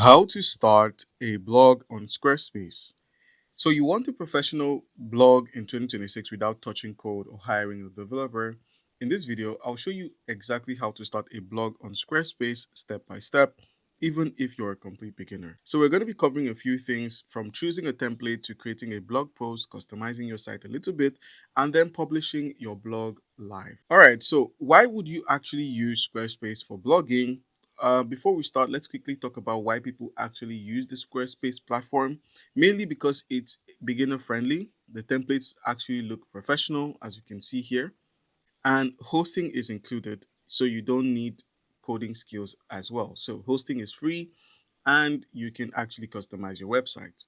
How to start a blog on Squarespace. So, you want a professional blog in 2026 without touching code or hiring a developer. In this video, I'll show you exactly how to start a blog on Squarespace step by step, even if you're a complete beginner. So, we're going to be covering a few things from choosing a template to creating a blog post, customizing your site a little bit, and then publishing your blog live. All right, so why would you actually use Squarespace for blogging? Before we start, let's quickly talk about why people actually use the Squarespace platform. Mainly because it's beginner friendly. The templates actually look professional, as you can see here, and hosting is included, so you don't need coding skills as well. So, hosting is free and you can actually customize your website.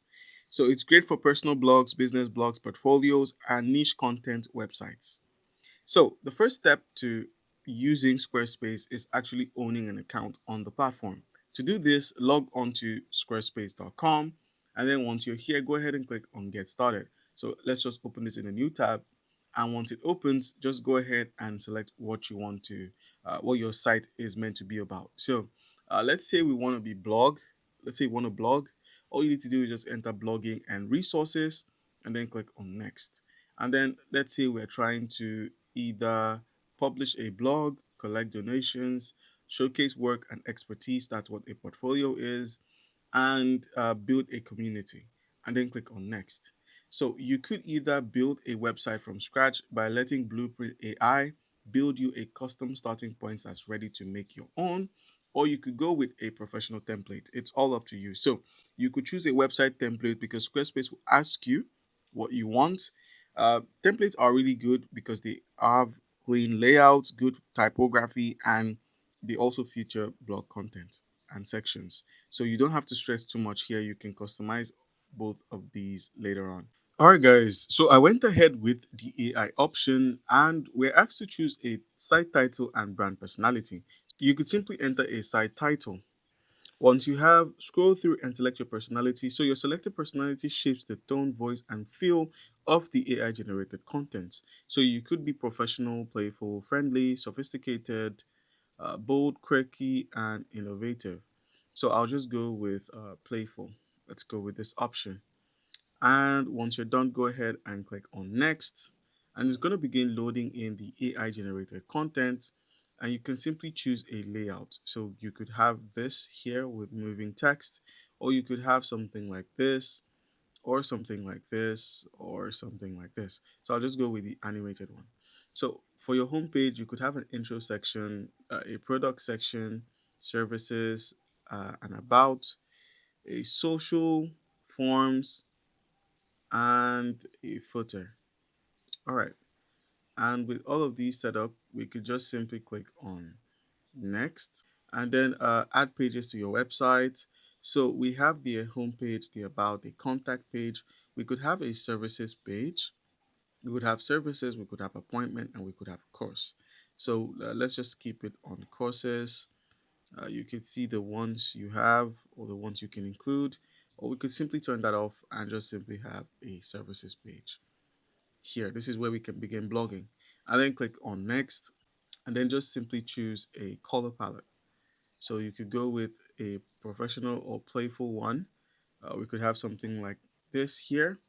So, it's great for personal blogs, business blogs, portfolios, and niche content websites. So, the first step to using Squarespace is actually owning an account on the platform. To do this, log on to squarespace.com, and then once you're here, go ahead and click on Get Started. So, let's just open this in a new tab, and once it opens, just go ahead and select what you want to, what your site is meant to be about. So, let's say we want to be blog. Let's say we want to blog. All you need to do is just enter blogging and resources, and then click on Next. And then let's say we're trying to either publish a blog, collect donations, showcase work and expertise, that's what a portfolio is, and build a community. And then click on Next. So you could either build a website from scratch by letting Blueprint AI build you a custom starting point that's ready to make your own, or you could go with a professional template. It's all up to you. So you could choose a website template because Squarespace will ask you what you want. Templates are really good because they have clean layouts, good typography, and they also feature blog content and sections. So you don't have to stress too much here. You can customize both of these later on. All right, guys. So I went ahead with the AI option and we're asked to choose a site title and brand personality. You could simply enter a site title. Once you have, scroll through and select your personality. So your selected personality shapes the tone, voice, and feel of the AI generated content. So you could be professional, playful, friendly, sophisticated, bold, quirky, and innovative. So I'll just go with playful. Let's go with this option. And once you're done, go ahead and click on next. And it's going to begin loading in the AI generated content. And you can simply choose a layout. So you could have this here with moving text, or you could have something like this, or something like this, or something like this. So I'll just go with the animated one. So for your homepage, you could have an intro section, a product section, services, an about, a social, forms, and a footer. All right. And with all of these set up, we could just simply click on next and then add pages to your website. So we have the home page, the about, the contact page. We could have a services page. We could have services, we could have appointment, and we could have course. So let's just keep it on courses. You could see the ones you have or the ones you can include, or we could simply turn that off and just simply have a services page. Here, this is where we can begin blogging. And then click on next, and then just simply choose a color palette. So you could go with a professional or playful one. We could have something like this here,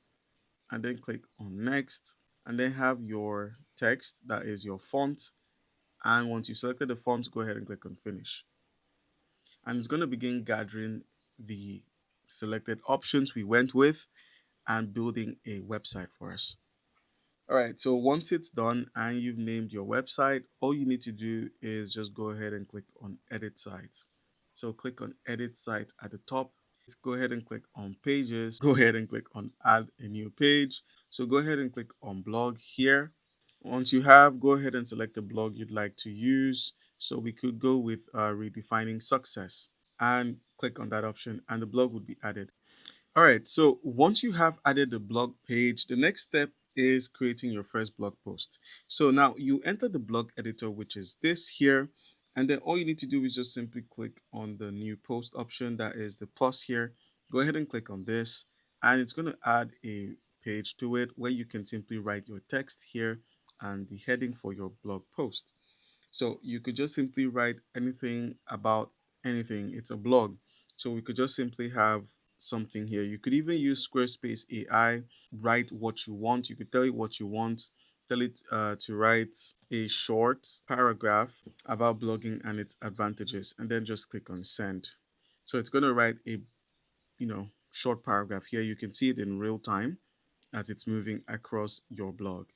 and then click on next, and then have your text, that is your font. And once you selected the font, go ahead and click on finish. And it's going to begin gathering the selected options we went with and building a website for us. All right, so once it's done and you've named your website, all you need to do is just go ahead and click on edit site. So click on edit site at the top. Go ahead and click on pages. Go ahead and click on add a new page. So go ahead and click on blog here. Once you have, go ahead and select the blog you'd like to use. So we could go with redefining success and click on that option and the blog would be added. All right, so once you have added the blog page, the next step is creating your first blog post. So now you enter the blog editor, which is this here, and then all you need to do is just simply click on the new post option, that is the plus here. Go ahead and click on this, and it's going to add a page to it where you can simply write your text here and the heading for your blog post. So you could just simply write anything about anything. It's a blog. So we could just simply have something here. You could even use Squarespace AI, write what you want. You could tell it what you want, tell it to write a short paragraph about blogging and its advantages, and then just click on send. So it's going to write a short paragraph here. You can see it in real time as it's moving across your blog.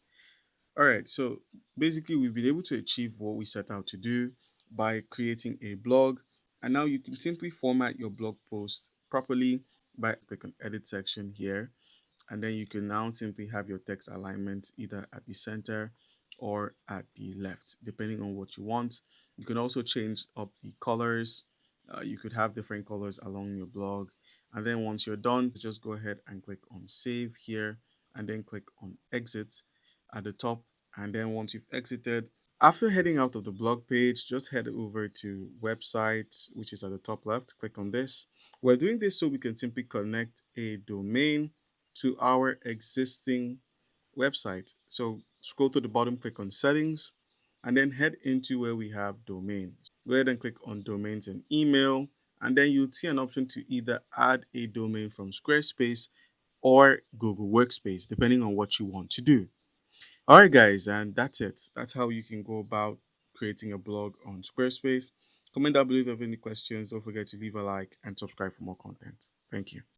All right, so basically, we've been able to achieve what we set out to do by creating a blog. And now you can simply format your blog post properly by click on edit section here. And then you can now simply have your text alignment either at the center or at the left, depending on what you want. You can also change up the colors. You could have different colors along your blog. And then once you're done, just go ahead and click on save here and then click on exit at the top. And then once you've exited, after heading out of the blog page, just head over to website, which is at the top left. Click on this. We're doing this so we can simply connect a domain to our existing website. So scroll to the bottom, click on settings, and then head into where we have domains. Go ahead and click on domains and email, and then you'll see an option to either add a domain from Squarespace or Google Workspace, depending on what you want to do. All right, guys, and that's it. That's how you can go about creating a blog on Squarespace. Comment down below if you have any questions. Don't forget to leave a like and subscribe for more content. Thank you.